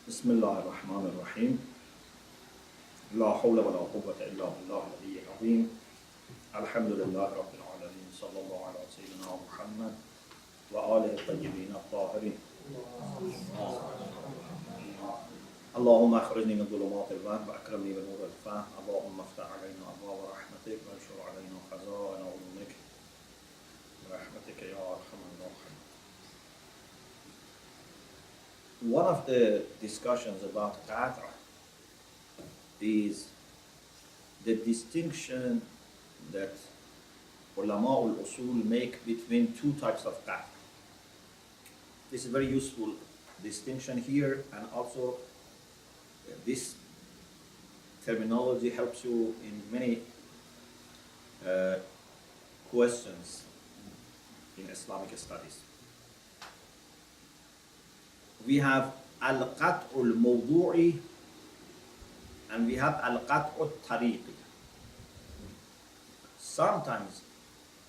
بسم الله الرحمن الرحيم لا حول ولا قوة إلا بالله العلي العظيم الحمد لله رب العالمين صلى الله على سيدنا محمد وآله الطيبين الطاهرين اللهم اخرجني من ظلمات الوهم واكرمني بنور الفهم اللهم افتح علينا ابواب رحمتك وانشر علينا خزائن علومك برحمتك يا ارحم الراحمين. One of the discussions about qat'a is the distinction that ulama al-usul make between two types of qat'a. This is a very useful distinction here, and also this terminology helps you in many questions in Islamic studies. We have al-qat'ul mawdu'i and we have al-qat'ul tariqi. Sometimes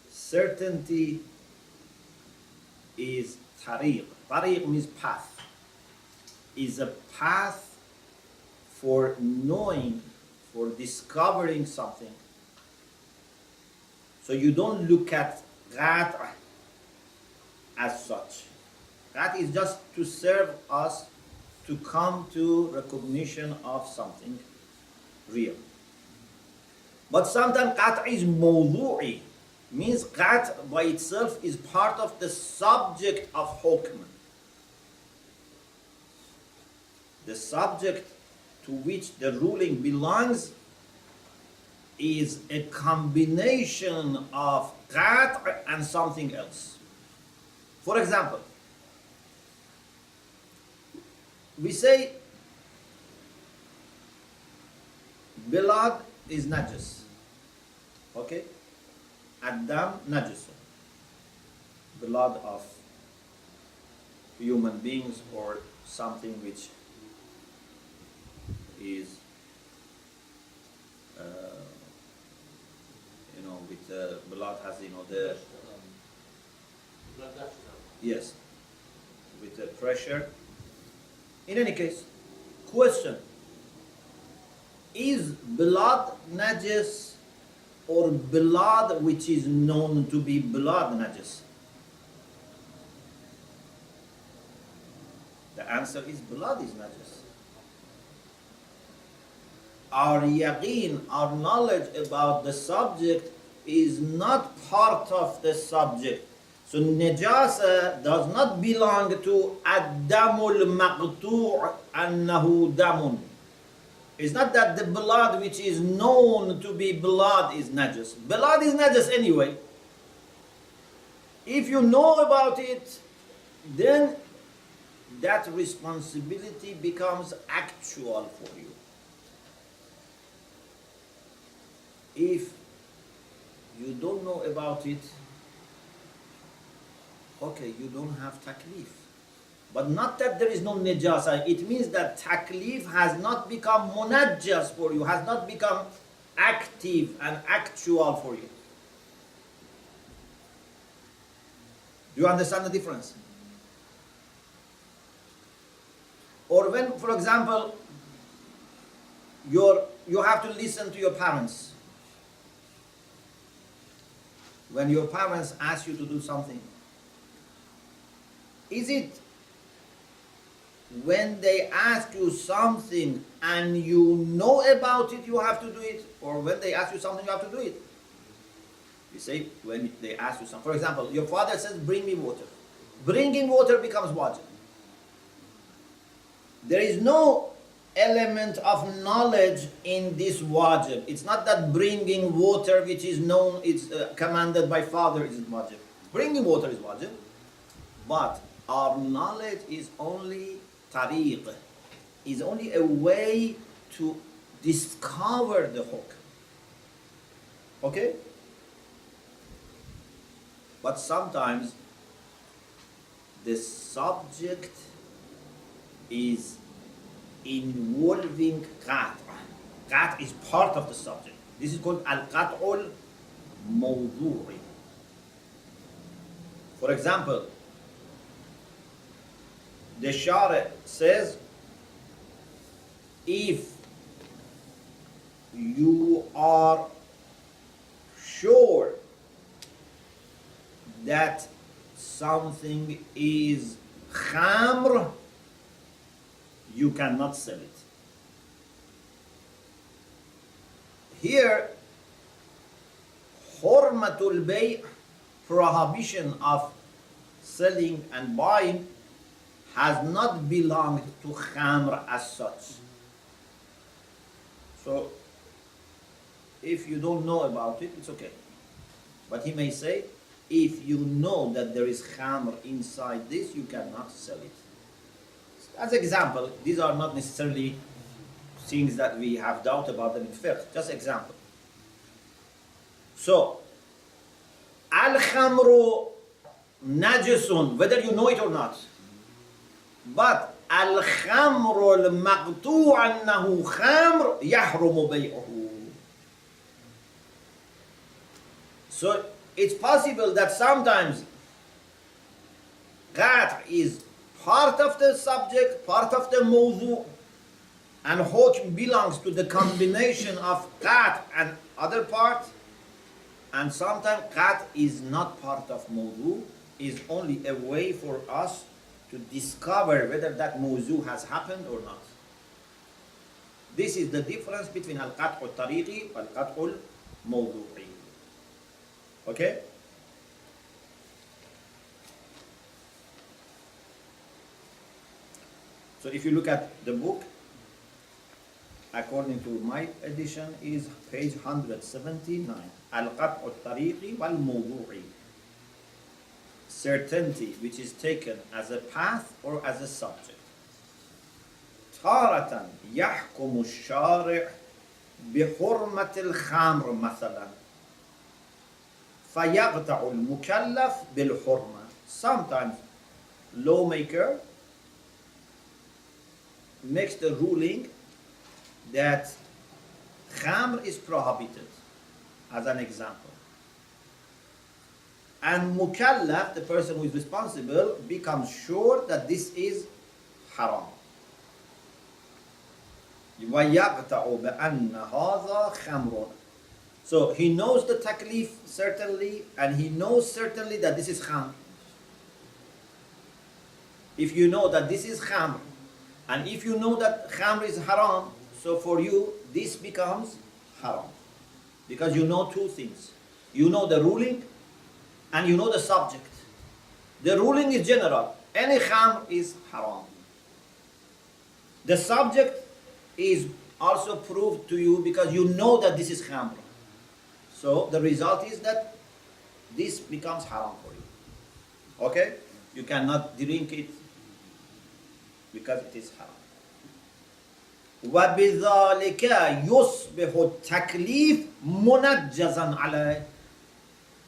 certainty is tariq. Tariq means path. Is a path for knowing, for discovering something. So you don't look at qat' as such. That is just to serve us to come to recognition of something real. But sometimes qat' is mawdu'i, means qat' by itself is part of the subject of hukm. The subject to which the ruling belongs is a combination of qat' and something else. For example, we say blood is najis. Okay? Ad-dam najisun. Blood of human beings or something which is with blood has the yes, with the pressure. In any case, question: is blood najis or blood which is known to be blood najis? The answer is blood is najis. Our yaqeen, our knowledge about the subject is not part of the subject. So najasa does not belong to ad-damul maqtu' annahu damun. It's not that the blood which is known to be blood is najis. Blood is najis anyway. If you know about it, then that responsibility becomes actual for you. If you don't know about it, okay, you don't have taklif. But not that there is no najasa. It means that taklif has not become munajjas for you, has not become active and actual for you. Do you understand the difference? Or when, for example, you have to listen to your parents. When your parents ask you to do something, is it when they ask you something and you know about it, you have to do it? Or when they ask you something, you have to do it? You say, when they ask you something. For example, your father says, bring me water. Bringing water becomes wajib. There is no element of knowledge in this wajib. It's not that bringing water, which is known, it's commanded by father, is wajib. Bringing water is wajib. But our knowledge is only tariq, is only a way to discover the hukm. Okay? But sometimes the subject is involving qat'. Qat' is part of the subject. This is called al-qat'ul mawdu'i. For example, the Shari says if you are sure that something is khamr, you cannot sell it. Here, hurmatul bay', prohibition of selling and buying, has not belonged to khamr as such. So, if you don't know about it, it's okay. But he may say, if you know that there is khamr inside this, you cannot sell it. As example, these are not necessarily things that we have doubt about them in fiqh, just example. So, al-khamru najisun, whether you know it or not. But al-khamru al-maqtu' annahu khamr yahrumu bay'uhu. So it's possible that sometimes qat' is part of the subject, part of the mawdu', and hukm belongs to the combination of qat' and other part, and sometimes qat' is not part of mawdu', is only a way for us to discover whether that mawdu' has happened or not. This is the difference between al-qat'u al-tariqi and al-qat'u al-mawdu'i. Okay? So if you look at the book, according to my edition, is page 179. Al-qat'u al-tariqi wal-mawdu'i. Certainty which is taken as a path or as a subject. تارة يحكم الشارع بحرمة الخمر مثلا فيقطع المكلف بالحرمة. Sometimes lawmaker makes the ruling that khamr is prohibited, as an example. And mukallaf, the person who is responsible, becomes sure that this is haram. وَيَقْطَعُ بَأَنَّ هَذَا خَمْرٌ. So he knows the taklif certainly, and he knows certainly that this is khamr. If you know that this is khamr, and if you know that khamr is haram, so for you this becomes haram. Because you know two things. You know the ruling, and you know the subject. The ruling is general. Any khamr is haram. The subject is also proved to you because you know that this is khamr. So the result is that this becomes haram for you. Okay? You cannot drink it because it is haram. وَبِذَلِكَ يُصْبِحُ التَّكْلِيفُ مُنَجَّزًا عَلَيْهِ.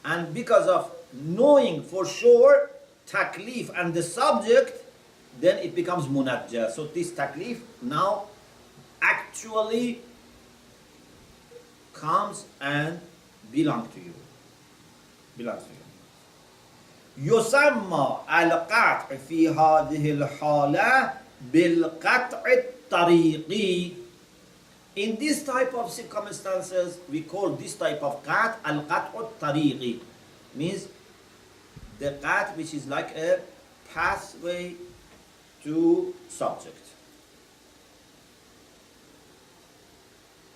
And because of knowing for sure taklif and the subject, then it becomes munajjah. So this taklif now actually comes and belongs to you. Belongs to you. يسمى القطع في هذه الحالة بالقطع الطريقي. In this type of circumstances, we call this type of qat' al-qat'u al-tariqi. Means the qat' which is like a pathway to subject.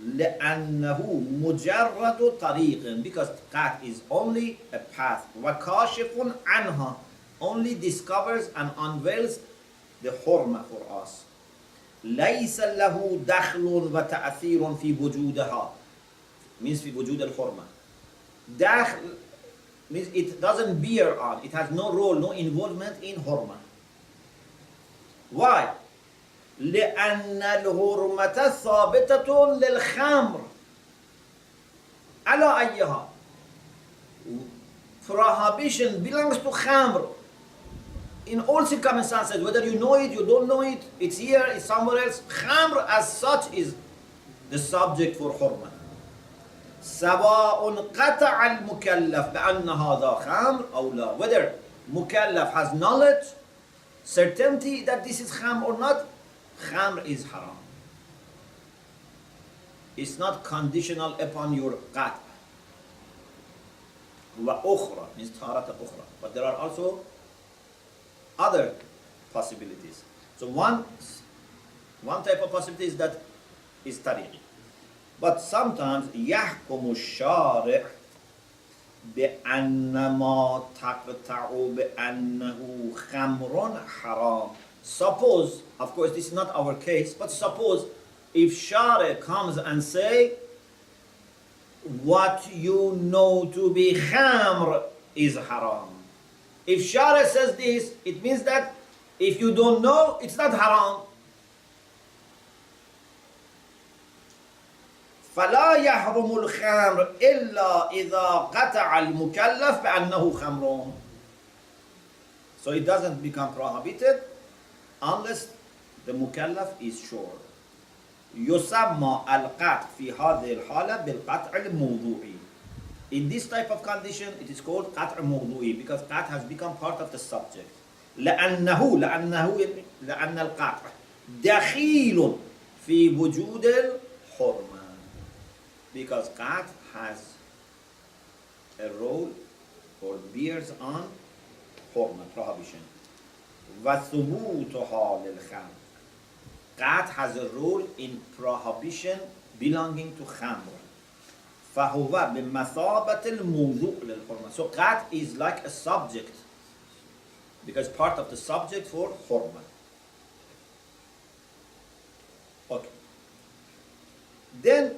لأنه مجرد طريق, because qat' is only a path. وكاشف عنها, only discovers and unveils the hurma for us. ليس له دخل وتأثير في وجودها, means في وجود الحرمة. دخل means it doesn't bear on, it has no role, no involvement in hurma. Why? لأن الحرمة ثابتة للخمر على أيها. Prohibition belongs to khamr in all circumstances, whether you know it, you don't know it, it's here, it's somewhere else. Khamr as such is the subject for hurma. سواء قطع المكلف بأن هذا خمر أو لا. Whether mukallaf has knowledge, certainty that this is khamr or not, khamr is haram. It's not conditional upon your qat'. وأخرى means تارة أخرى. But there are also other possibilities. So one type of possibility is that is tariqi. But sometimes يحكم الشارع بأن ما تقطع بأنه خمر حرام. Suppose, of course this is not our case, but suppose if Shari comes and say what you know to be khamr is haram. If Shari says this, it means that if you don't know, it's not haram. فلا يحرم الخمر إلا إذا قطع المكلف بأنه خمر. So it doesn't become prohibited unless the mukallaf is sure. يسمى القطع في هذه الحالة بالقطع الموضوعي. In this type of condition, it is called قطع موضوعي because قطع has become part of the subject. لأن القطع دخيل في وجود الحرمة. Because قطع has a role or bears on حرمة, prohibition. وثبوتها للخمر. قطع has a role in prohibition belonging to خمر. فهو بمثابة الموضوع للحرمة. So قطع is like a subject because part of the subject for حرمة. Okay. Then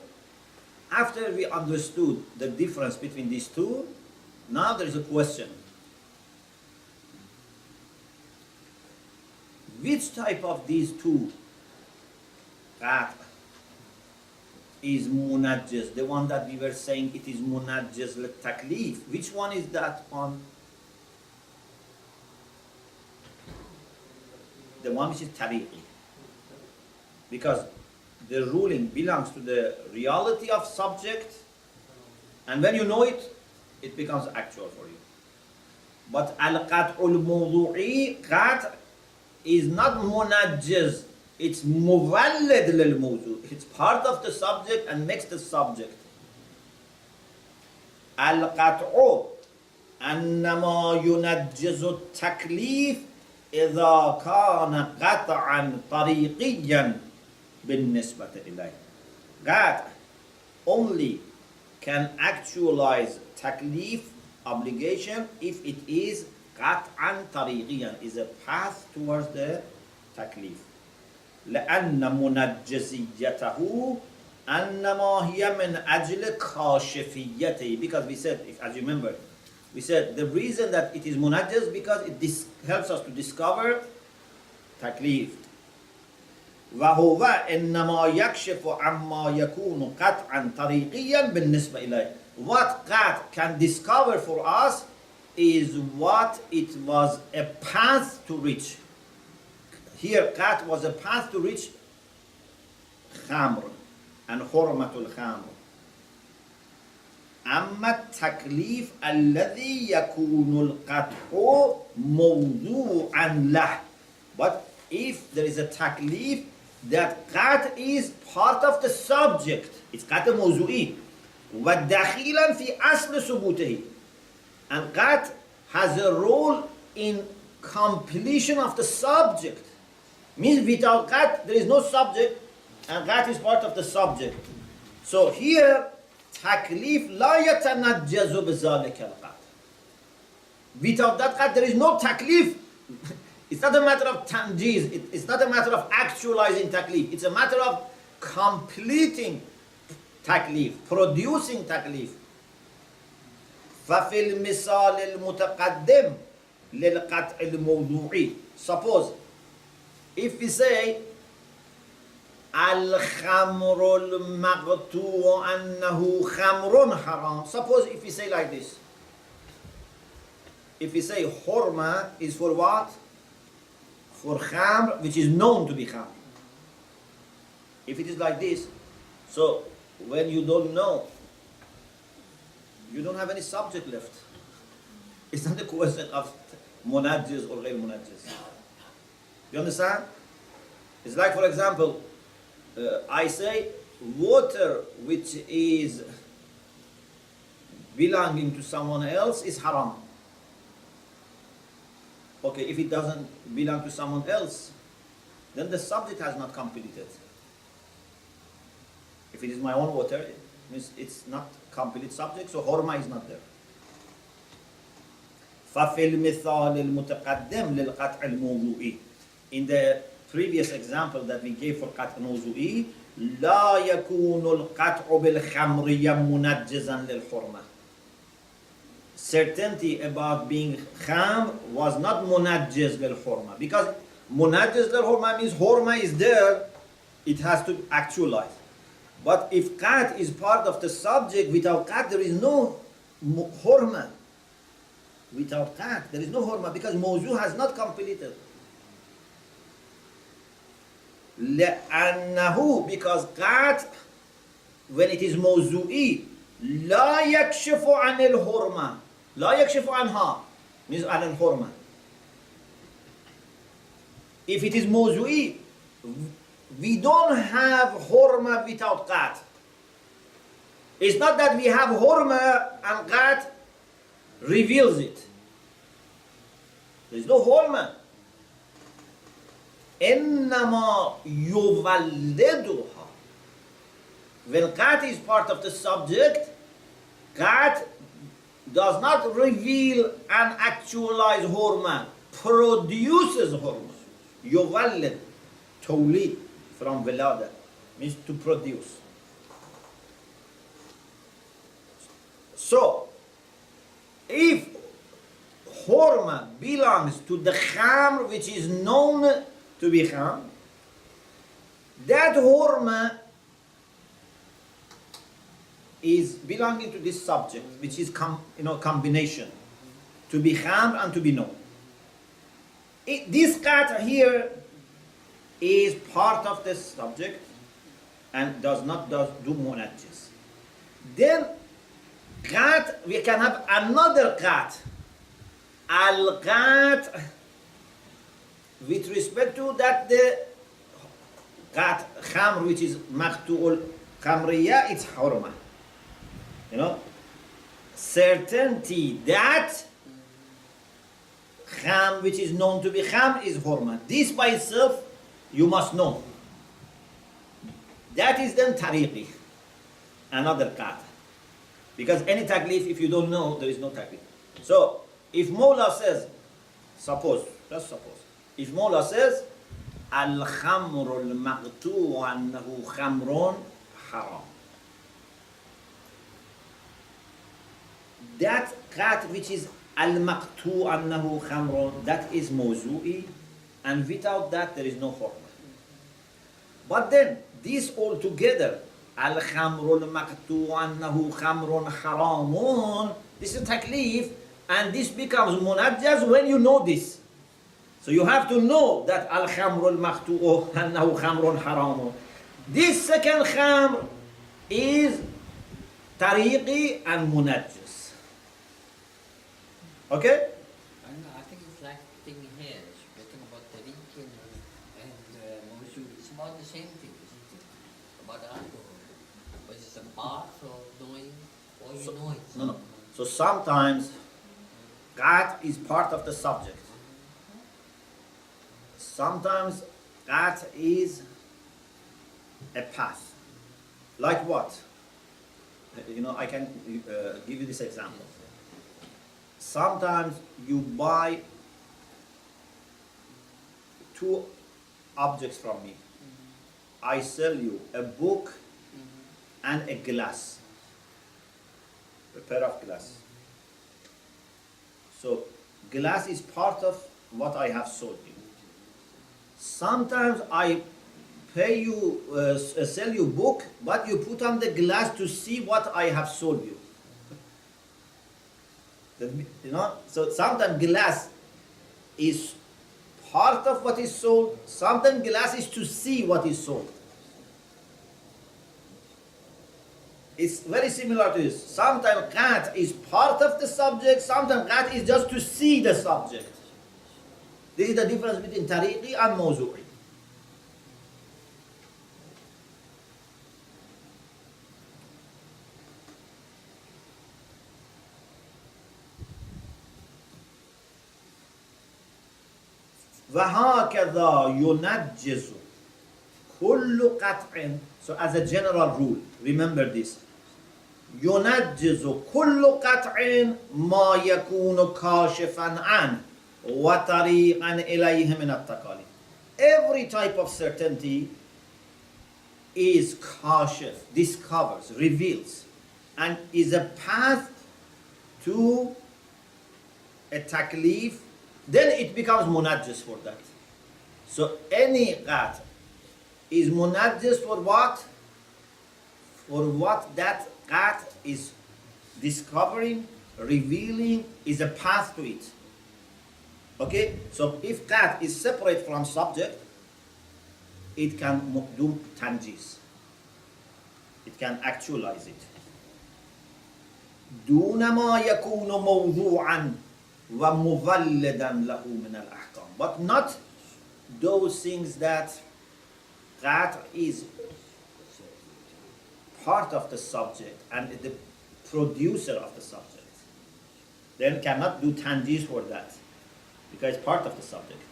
after we understood the difference between these two, now there is a question. Which type of these two qat' is munajjaz? The one that we were saying it is munajjaz li-taklif. Which one is that one? The one which is tariqi. Because the ruling belongs to the reality of subject, and when you know it, it becomes actual for you. But al-qat'ul mawdu'i, qat' is not munajjaz, it's muvallid lil mawdu'. It's part of the subject and makes the subject. Al-qat'u annama yunajjazu taklif idha kana qat'an tariqiyan بالنسبة إليه. God only can actualize taklif, obligation, if it is قطعا طريقيا, is a path towards the taklif. لأن منجزيته أنما هي من أجل كاشفيته. Because we said, if, as you remember, we said the reason that it is munajjaz because it helps us to discover taklif. وهو إنما يكشف عما يكون قطعا طريقيا بالنسبة إليه. What qat' can discover for us is what it was a path to reach. Here qat' was a path to reach khamr and hurmatul khamr. أما التكليف الذي يكون القطع موضوعا له. But if there is a taklif, that qat' is part of the subject, it's qat' mawzu'i, وَدَخِيلًا فِي أَصْلِ ثُبُوتِهِ, and qat' has a role in completion of the subject. Means without qat' there is no subject, and qat' is part of the subject. So here, taklif لا يتنجز بذلك القطع. Without that qat' there is no taklif. It's not a matter of tanjiz, it's not a matter of actualizing taklif, it's a matter of completing taklif, producing taklif. ففي المثال المتقدم للقطع الموضوعي. Suppose, if we say الخمر المقطوع أنه خمر حرام. Suppose if we say like this. If we say hurma is for what? For khamr, which is known to be khamr. If it is like this, so when you don't know, you don't have any subject left. It's not a question of munajjiz or ghayr munajjiz. You understand? It's like, for example, I say water which is belonging to someone else is haram. Okay, if it doesn't belong to someone else, then the subject has not completed. If it is my own water, it means it's not complete subject, so hurma is not there. فَفِي الْمِثَالِ الْمُتَقَدِّمِ لِلْقَطْعِ الْمَوْضُوعِ. In the previous example that we gave for قطع موضوعي, لا يكون القطع بالخمرية منجزا للحرمة. Certainty about being kham was not munajjiz lil hurma, because munajjiz lil hurma means hurma is there, it has to actualize. But if qat is part of the subject, without qat there is no hurma. Without qat there is no hurma, because mawzu has not completed. لأنه, because qat, when it is mawzu'i, لا يكشف عن الحرمة. لا يكشف عنها means عن الحرمة. If it is mawzu'i, we don't have hurma without qat. It's not that we have hurma and qat reveals it. There is no hurma. إنما يولدها. When qat is part of the subject, qat does not reveal and actualize hurma, produces hurma. يولد, tawlid, from velada, means to produce. So, if hurma belongs to the khamr which is known to be khamr, that hurma is belonging to this subject, which is combination, to be khamr and to be known. This qat here is part of the subject and does not do munajjis. Then qat, we can have another qat, al-qat, with respect to that the qat khamr which is maqtu'ul khamriya, it's hurma. Certainty that kham which is known to be kham is hurma. This by itself you must know. That is then tariqi, another qat. Because any taklif, if you don't know, there is no taklif. So if Mawla says, just suppose, if Mawla says al-khamru al-maqtu' annahu khamrun haram, that qat which is al-maqtu' annahu khamrun, that is mawzu'i, and without that there is no hurma. But then this all together, al-khamru al-maqtu' annahu khamrun haramun, this is taklif, and this becomes munajjaz when you know this. So you have to know that al-khamru al-maqtu' annahu khamrun haramun. This second khamr is tariqi and munajjaz. Okay? I think it's like thing here, speaking about Tariq and Mawzu. It's about the same thing, isn't it? About alcohol. Was it a part of knowing, or you know it? No. So sometimes qat is part of the subject. Sometimes qat is a path. Like what? I can give you this example. Sometimes you buy two objects from me. I sell you a book and a glass, a pair of glass. So glass is part of what I have sold you. Sometimes I pay you, sell you book, but you put on the glass to see what I have sold you. So sometimes glass is part of what is sold, sometimes glass is to see what is sold. It's very similar to this. Sometimes qat is part of the subject, sometimes qat is just to see the subject. This is the difference between tariqi and mawzu'i. وهكذا ينجز كل قطع. So as a general rule, remember this. ينجز كل قطع ما يكون كاشفا عنه وطريقا إليه من التكاليف. Every type of certainty is kashif, discovers, reveals, and is a path to a taklif. Then it becomes munajjis for that. So any qat is munajjis for what? For what that qat is discovering, revealing, is a path to it. Okay? So if qat is separate from subject, it can do tanjis. It can actualize it. دون ما يكون موضوعا ومولدا له من الأحكام. But not those things that is part of the subject and the producer of the subject. Then cannot do tanjis for that because it's part of the subject.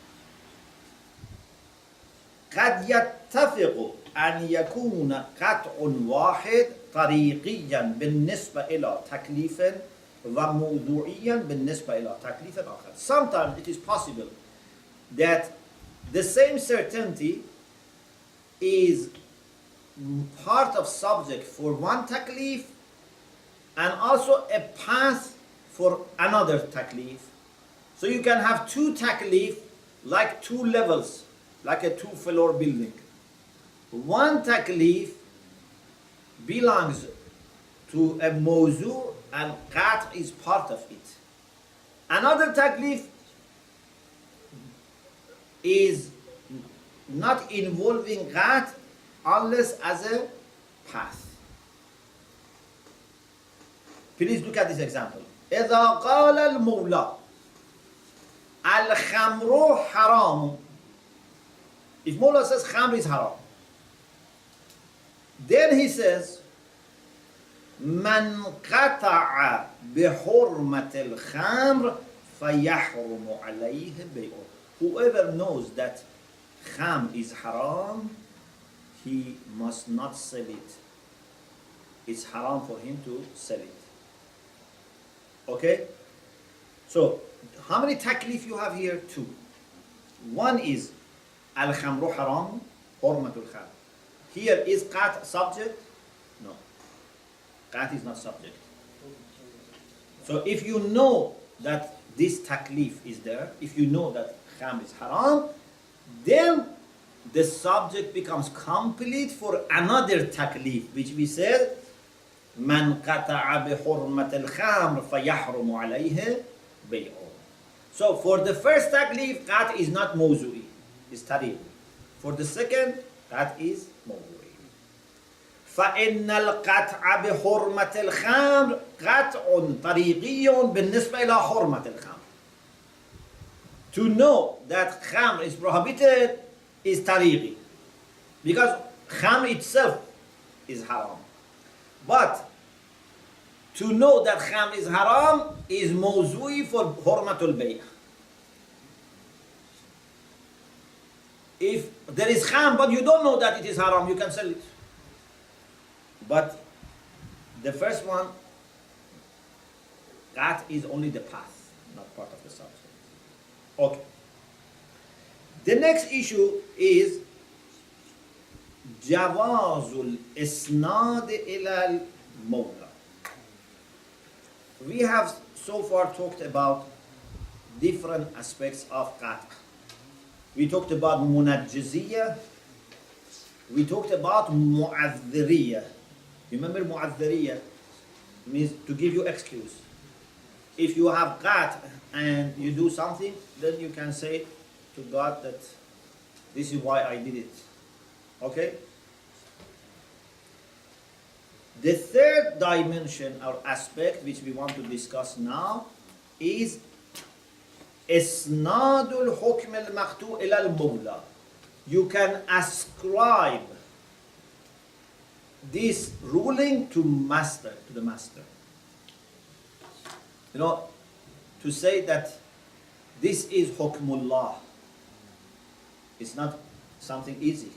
قد يتفق أن يكون قطع واحد طريقيا بالنسبة إلى تكليف وموضوعيا بالنسبة إلى تكليف آخر. Sometimes it is possible that the same certainty is part of subject for one taklif and also a path for another taklif. So you can have two taklif like two levels, like a two-floor building. One taklif belongs to a mawzu and qat is part of it. Another taklif is not involving qat unless as a path. Please look at this example. إذا قال المولى الخمر حرام. If Mullah says khamr is haram, then he says من قطع بحرمة الخمر فيحرم عليه بيعه. Whoever knows that khamr is haram, he must not sell it. It's haram for him to sell it. Okay? So, how many taklif you have here? Two. One is al-khamru haram, hurmatul khamr. Here is qat subject? No. Qat is not subject. So if you know that this taklif is there, if you know that khamr is haram, then the subject becomes complete for another taklif, which we said, man qata'a bi hurmatil khamr fayahrumu alayhi bay'uh. So for the first taklif, qat is not mawzu'i, it's tariq. For the second, qat is mawzu'i. فإن القطع بحرمة الخمر قطع طريقي بالنسبة إلى حرمة الخمر. To know that khamr is prohibited is tariqi, because khamr itself is haram. But to know that khamr is haram is mawzu'i for hurmatul bay'. If there is khamr but you don't know that it is haram, you can sell it. But the first one, that is only the path, not part of the subject. Okay. The next issue is Jawazul Isnad ila al-Mawla. We have so far talked about different aspects of qat'. We talked about munajjiziyah. We talked about mu'adhdhiriyah. Remember mu'adhdhiriyah means to give you excuse. If you have qat' and you do something, then you can say to God that this is why I did it. Okay? The third dimension or aspect which we want to discuss now is Isnadul Hukm al-Maqtu' ila al-Mawla. You can ascribe this ruling to the master. You know, to say that this is hukmullah, It's not something easy.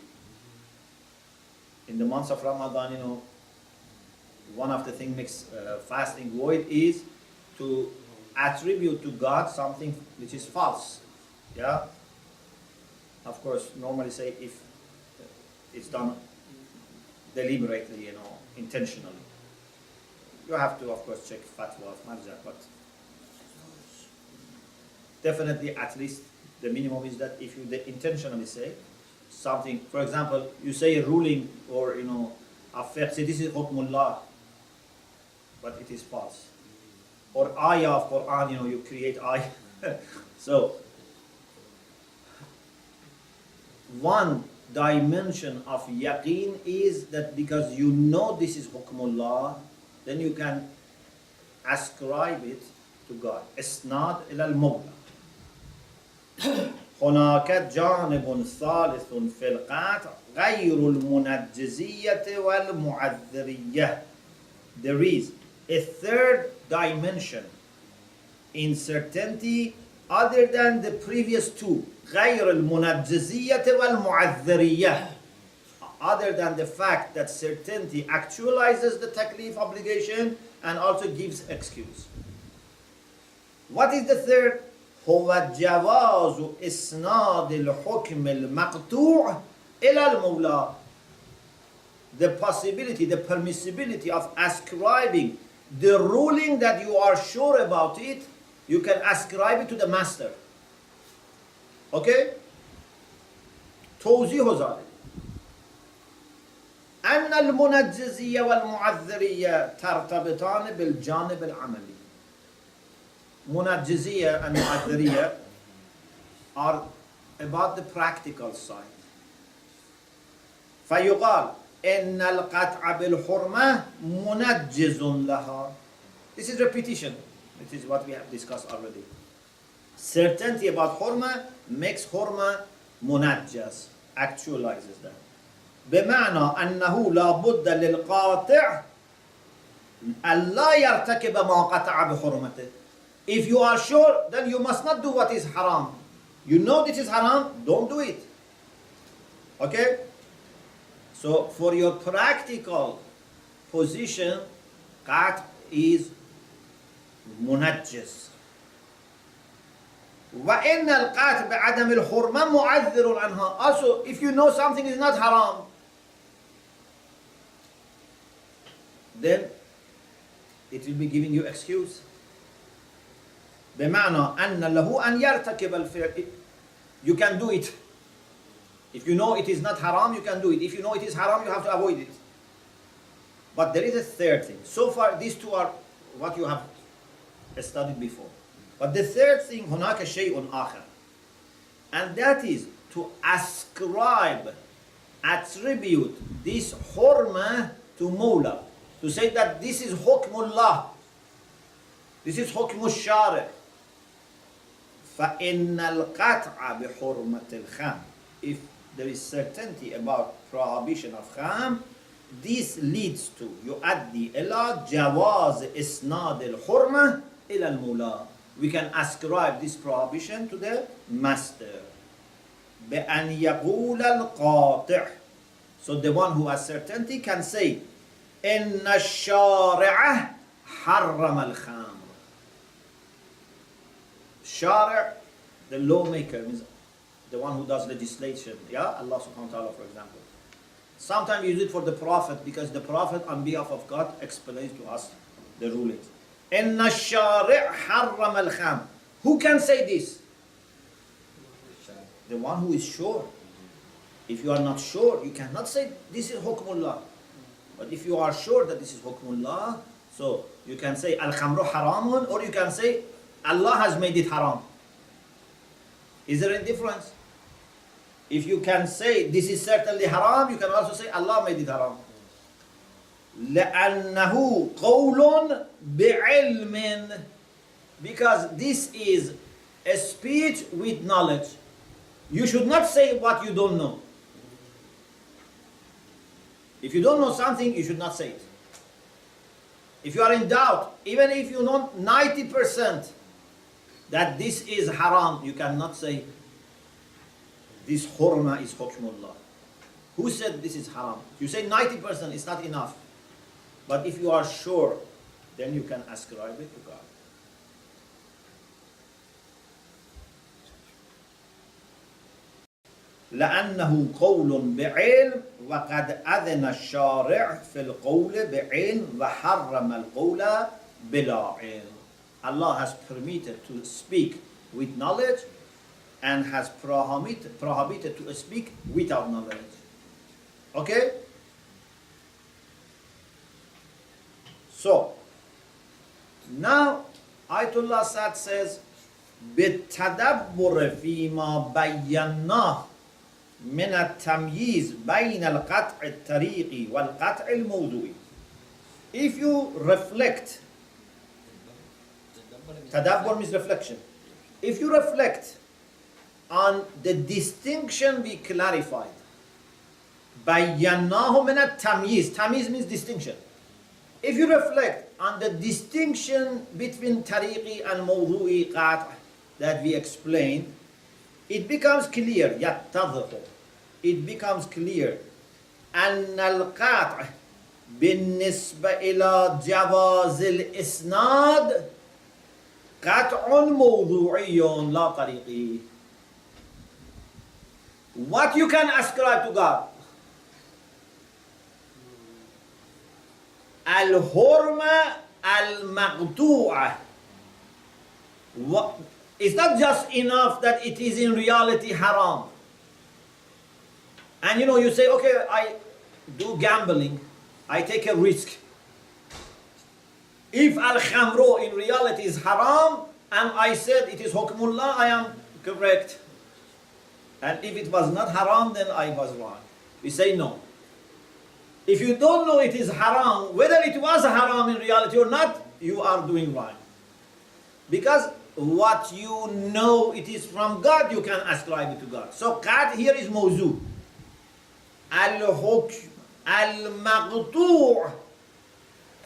In the months of Ramadan, you know, one of the things makes fasting void is to attribute to God something which is false. Yeah? Of course, normally say if it's done deliberately, you know, intentionally. You have to, of course, check fatwa of marja, but definitely at least the minimum is that if you intentionally say something, for example, you say a ruling or, you know, a fiqh, say this is hukmullah, but it is false. Or ayah of Quran, you know, you create ayah. So, one dimension of yaqeen is that because you know this is hukmullah, then you can ascribe it to God. Isnad ila al-mawla. هناك جانب ثالث في القطع غير المنجزية والمعذرية. There is a third dimension in certainty other than the previous two. غير المنجزية والمعذرية. Other than the fact that certainty actualizes the taklif obligation and also gives excuse. What is the third? هو جواز إسناد الحكم المقطوع إلى المولى. The possibility, the permissibility of ascribing the ruling that you are sure about it, you can ascribe it to the master. Okay? توضيح ذلك أن المنجزية والمعذرية ترتبطان بالجانب العملي. Munajjiziyya and Mu'adhariyya are about the practical side. فيقال إن القطع بالحرمة منجز لها. This is repetition. This is what we have discussed already. Certainty about hurma makes hurma munajjaz, actualizes that. بمعنى أنه لا بد للقاطع ألا يرتكب ما قطع بحرمته. If you are sure, then you must not do what is haram. You know this is haram, don't do it. Okay? So for your practical position, qat is munajjis. وَإِنَّ الْقَاتِ بِعَدَمِ الْحُرْمَةِ مُعَذِّرٌ عَنْهَا. Also, if you know something is not haram, then it will be giving you excuse. بمعنى أن له أن يرتكب الفعل. You can do it. If you know it is not haram, you can do it. If you know it is haram, you have to avoid it. But there is a third thing. So far, these two are what you have studied before. But the third thing, هناك شيء آخر. And that is to ascribe, attribute this hurma to Mawla. To say that this is hukmullah. This is hukm al-shari'. فَإِنَّ الْقَطْعَ بِحُرْمَةِ الْخَامِ. If there is certainty about prohibition of kham, this leads to يؤدي إلى جواز إسناد الحرمة إلى المولى. We can ascribe this prohibition to the master. بأن يقول القاطع. So the one who has certainty can say إن الشارع حرم الخام. Shari', the lawmaker, means the one who does legislation. Yeah, Allah subhanahu wa ta'ala, for example. Sometimes we use it for the Prophet because the Prophet on behalf of God explains to us the rulings. إِنَّ الشَّارِعْ حَرَّمَ الْخَامِ. Who can say this? The one who is sure. If you are not sure, you cannot say this is hukmullah. But if you are sure that this is hukmullah, so you can say al-khamru haramun, or you can say Allah has made it haram. Is there any difference? If you can say this is certainly haram, you can also say Allah made it haram. لأنه قول بعلم. Because this is a speech with knowledge. You should not say what you don't know. If you don't know something, you should not say it. If you are in doubt, even if you know 90% that this is haram, you cannot say this hurma is hukmullah. Who said this is haram? You say 90% is not enough. But if you are sure, then you can ascribe it to God. لأنه قول بعلم وقد أذن الشارع في القول بعلم وحرم القول بلا علم. Allah has permitted to speak with knowledge and has prohibited to speak without knowledge. Okay? So, now Ayatollah Sad says, بالتدبر فيما بيناه من التمييز بين القطع الطريقي والقطع الموضوعي. If you reflect, tadabbur means reflection. If you reflect on the distinction we clarified, بيناه من التمييز, tamyiz means distinction. If you reflect on the distinction between tariqi and mawdu'i qat' that we explained, it becomes clear, يتضح, it becomes clear أن القطع بالنسبة إلى جواز الإسناد قطع موضوعي لا طريقي. What you can ascribe to God? Al-Hurma al-Maqtu'ah. It's not just enough that it is in reality haram. And you say, okay, I do gambling, I take a risk. If al-Khamro in reality is haram, and I said it is hukmullah, I am correct. And if it was not haram, then I was wrong. We say no. If you don't know it is haram, whether it was haram in reality or not, you are doing wrong. Because what you know it is from God, you can ascribe it to God. So qat here is mawzu. Al-hukm al-maqtu'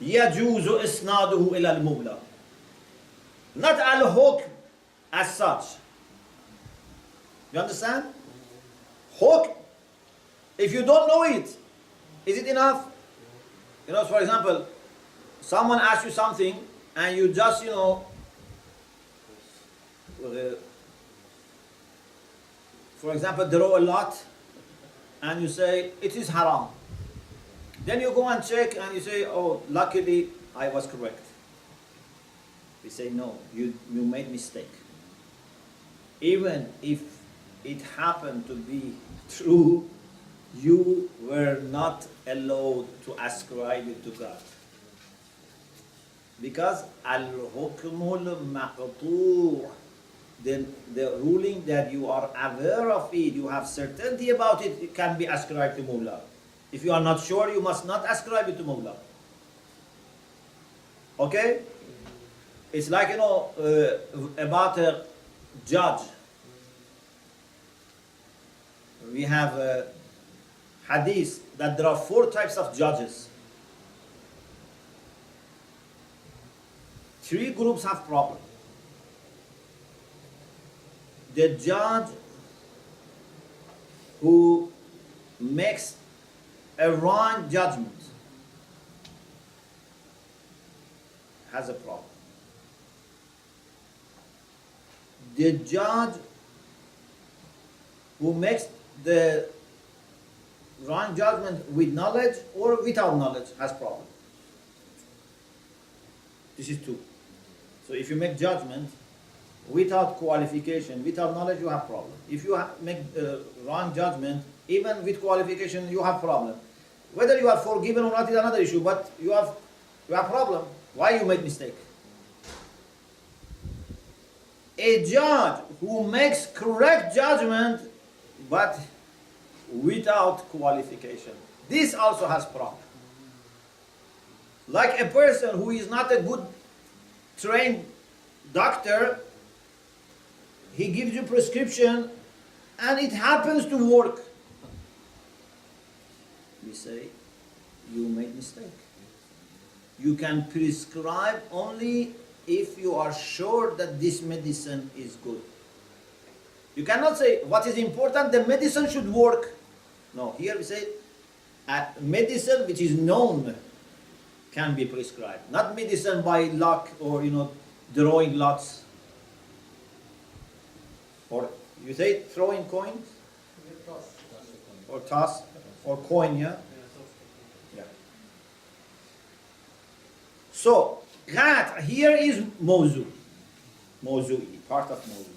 yajuzu isnaduhu ila al-mawla. Not al-hukm as such. You understand? Hukm. If you don't know it, is it enough? For example, someone asks you something and you just, for example, draw a lot and you say, it is haram. Then you go and check and you say, oh, luckily I was correct. We say, no, you made mistake. Even if it happened to be true, you were not allowed to ascribe it to God. Because al-hukmul maqtu', the ruling that you are aware of it, you have certainty about it, it can be ascribed to Mawla. If you are not sure, you must not ascribe it to Mawla. Okay? It's like, about a judge. We have a hadith that there are 4 types of judges. 3 groups have problem. The judge who makes a wrong judgment has a problem. The judge who makes the wrong judgment with knowledge or without knowledge has problem. This is 2. So if you make judgment without qualification, without knowledge, you have problem. If you make wrong judgment, even with qualification, you have problem. Whether you are forgiven or not is another issue, but you have problem. Why you make mistake? A judge who makes correct judgment, but without qualification, this also has problem. Like a person who is not a good trained doctor, he gives you prescription and it happens to work. We say, you made mistake. You can prescribe only if you are sure that this medicine is good. You cannot say what is important, the medicine should work. No, here we say medicine which is known can be prescribed. Not medicine by luck or drawing lots. Or you say throwing coins? Or toss or coin, yeah? Yeah. So that here is موضوع. موضوعي, part of موضوع.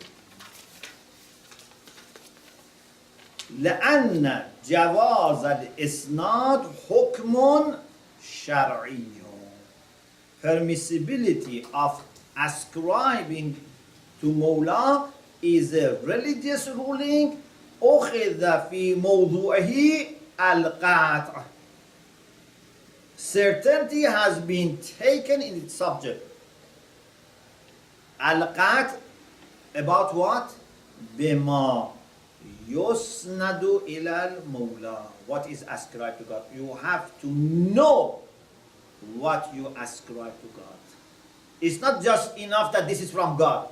لأن جواز الإسناد حكم شرعي. Permissibility of ascribing to Mawla is a religious ruling أخذ في موضوعه القطع. Certainty has been taken in its subject. Al-Qat, about what? Bima yusnadu ilal mawla. What is ascribed to God? You have to know what you ascribe to God. It's not just enough that this is from God.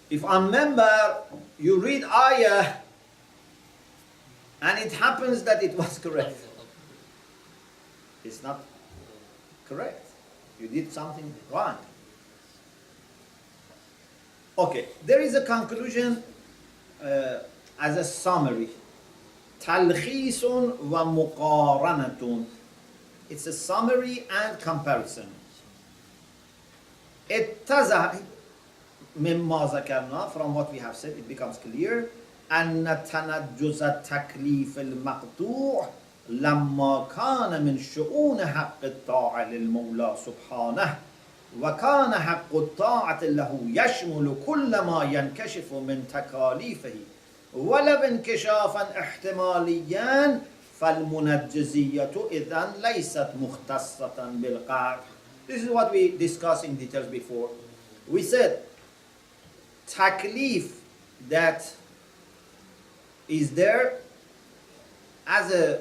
If a member, you read ayah and it happens that it was correct. It's not correct. You did something wrong. Okay, there is a conclusion as a summary. تلخيص ومقارنة. It's a summary and comparison. اتضح مما ذكرنا, from what we have said, it becomes clear أن تنجز التكليف المقطوع لما كان من شؤون حق الطاعة للمولى سبحانه وكان حق الطاعة له يشمل كل ما ينكشف من تكاليفه ولو انكشافا احتماليا فالمنجزية إذن ليست مختصة بالقطع. This is what we discussed in details before. We said taklif that is there as a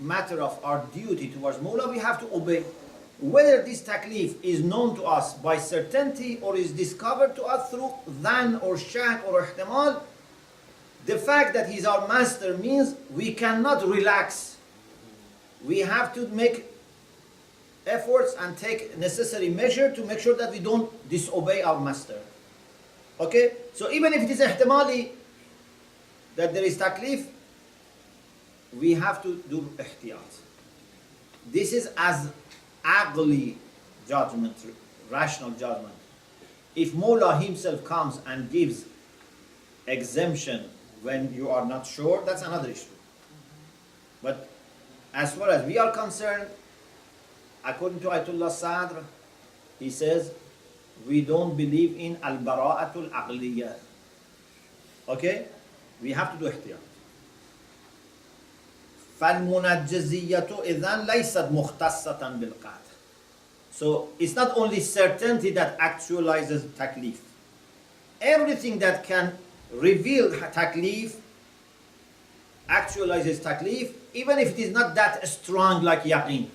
matter of our duty towards Mawla, we have to obey. Whether this taklif is known to us by certainty or is discovered to us through dhan or shak or ihtimal, the fact that he's our master means we cannot relax. We have to make efforts and take necessary measure to make sure that we don't disobey our master. Okay? So even if it is ihtimali that there is taklif, we have to do ihtiyat. This is as aqli judgment, rational judgment. If Mawla himself comes and gives exemption when you are not sure, that's another issue. But as far as we are concerned, according to Ayatollah Sadr, he says, we don't believe in al-bara'atul aqliyah. Okay? We have to do ihtiyat. فالمنجزية إذن ليست مختصة بالقطع. So it's not only certainty that actualizes taklif. Everything that can reveal taklif actualizes taklif, even if it is not that strong like yaqeen.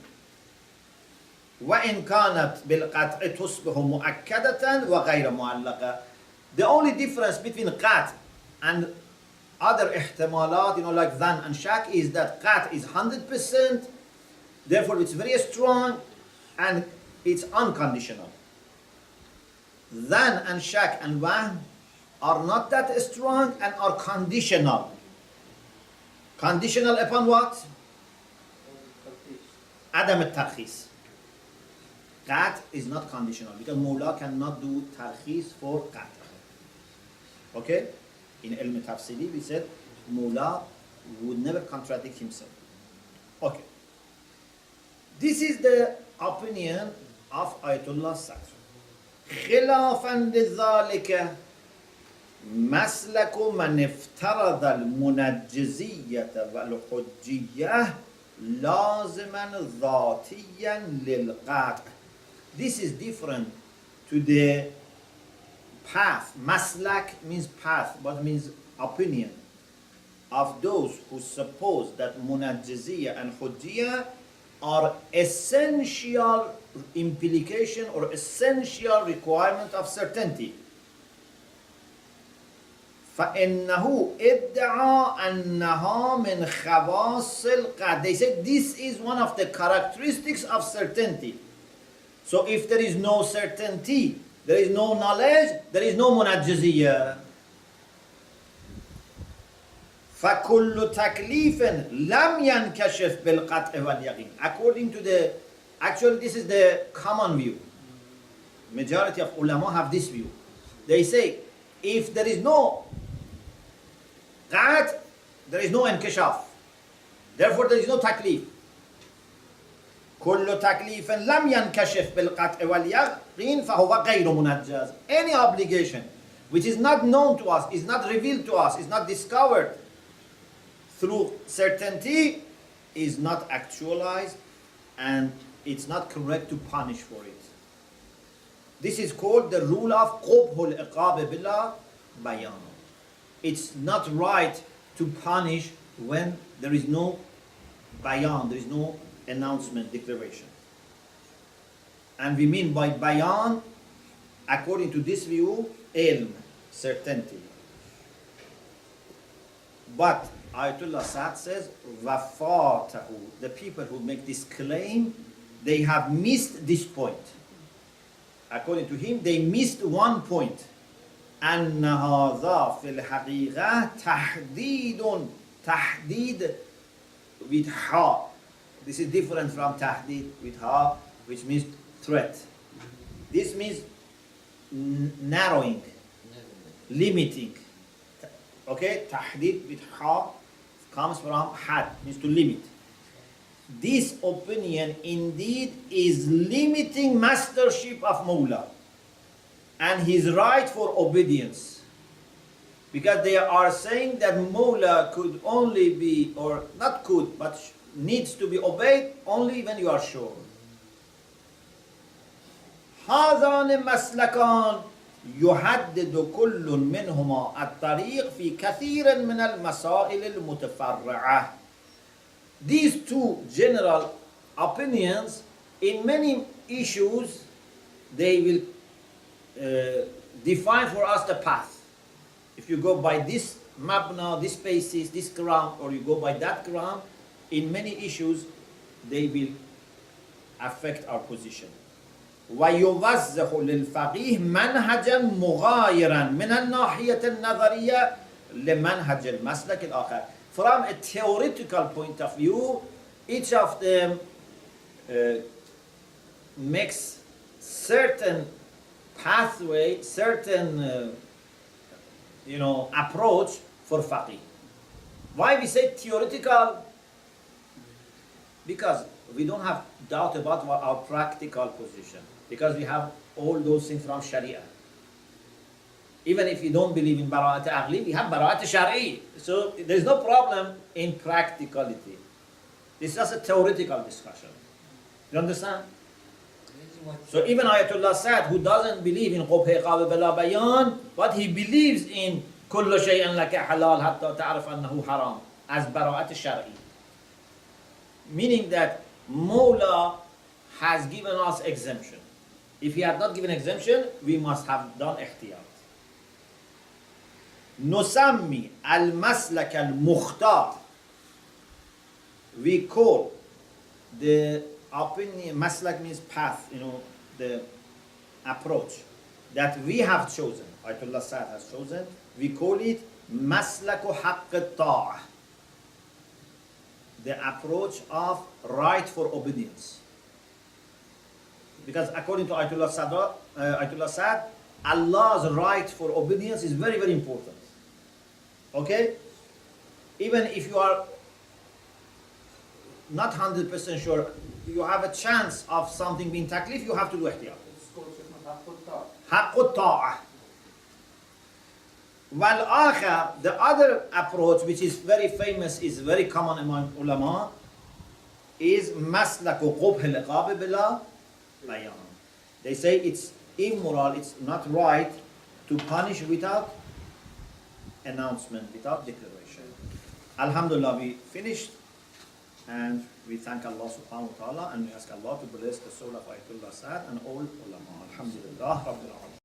وإن كانت بالقطع تصبح مؤكدة وغير معلقة. The only difference between qat and other ihtimalat, like dhan and shak, is that qat is 100%, therefore it's very strong and it's unconditional. Dhan and shak and wahm are not that strong and are conditional. Conditional upon what? Adam al-tarkhis. Qat is not conditional because Mawla cannot do tarkhis for qat. Okay? In ilm tafsili we said Mawla would never contradict himself. Okay. This is the opinion of Ayatollah Sadr. خلافا لذلك مسلك من افترض المنجزية والحجية لازما ذاتيا للقطع. This is different to the path. Maslak means path, but means opinion of those who suppose that munajjiziyah and hujjiyah are essential implication or essential requirement of certainty. فإنه ادعى أنها من خواص القدر. They said this is one of the characteristics of certainty. So if there is no certainty, there is no knowledge, there is no منجزية. فكل تكليف لم ينكشف بالقطع واليقين. According to the, actually this is the common view. Majority of ulama have this view. They say if there is no qat, there is no inkishaf. Therefore there is no taklif. كل تكليف لم ينكشف بالقطع واليقين فهو غير منجز. Any obligation which is not known to us, is not revealed to us, is not discovered through certainty, is not actualized, and it's not correct to punish for it. This is called the rule of قبح العقاب بلا بيان. It's not right to punish when there is no bayan, there is no announcement, declaration. And we mean by bayan, according to this view, ilm, certainty. But Ayatollah Sa'd says, وَفَاتَهُ, the people who make this claim, they have missed this point. According to him, they missed one point. أن هذا في الحقيقة تحديد with ha. This is different from tahdid with ha, which means threat. This means narrowing, limiting. Okay, tahdid with ha comes from had, means to limit. This opinion indeed is limiting mastership of Mawla and his right for obedience. Because they are saying that Mawla could only be, or not could, but needs to be obeyed only when you are sure. هذان مسلكان يحدد كل منهما الطريق في كثير من المسائل المتفرعة. These two general opinions, in many issues, they will define for us the path. If you go by this mabna, this basis, this ground, or you go by that ground, in many issues, they will affect our position. ويوزح للفقيه منهجا مغايرا من الناحية النظرية لمنهج المسلك الآخر. From a theoretical point of view, each of them makes certain pathway, certain approach for faqih. Why we say theoretical? Because we don't have doubt about our practical position. Because we have all those things from Sharia. Even if you don't believe in bara'at aqli, we have bara'at shari. So there's no problem in practicality. This is just a theoretical discussion. You understand? So even Ayatollah Sa'd, who doesn't believe in qubh iqab bila bayan, but he believes in kullu shay'an laka halal hatta ta'rif annahu haram as bara'at shari. Meaning that Mawla has given us exemption. If he had not given exemption, we must have done ihtiyat. نسمي المسلك المختار. We call the opinion, maslak means path, the approach that we have chosen, Ayatollah Sa'd has chosen, we call it maslaku haqq al-ta'ah, the approach of right for obedience. Because according to Ayatollah Sa'd, Allah's right for obedience is very, very important. Okay? Even if you are not 100% sure, you have a chance of something being taklif, you have to do ihtiyat. Haqqut ta'ah. Wal-akhar, the other approach, which is very famous, is very common among ulama, is maslaku qubh al-iqab bila bayan. They say it's immoral, it's not right to punish without announcement, without declaration. Alhamdulillah, we finished, and we thank Allah subhanahu wa ta'ala, and we ask Allah to bless the soul of Ayatollah Sa'd and all ulama. Alhamdulillah, Rabbil Alamin.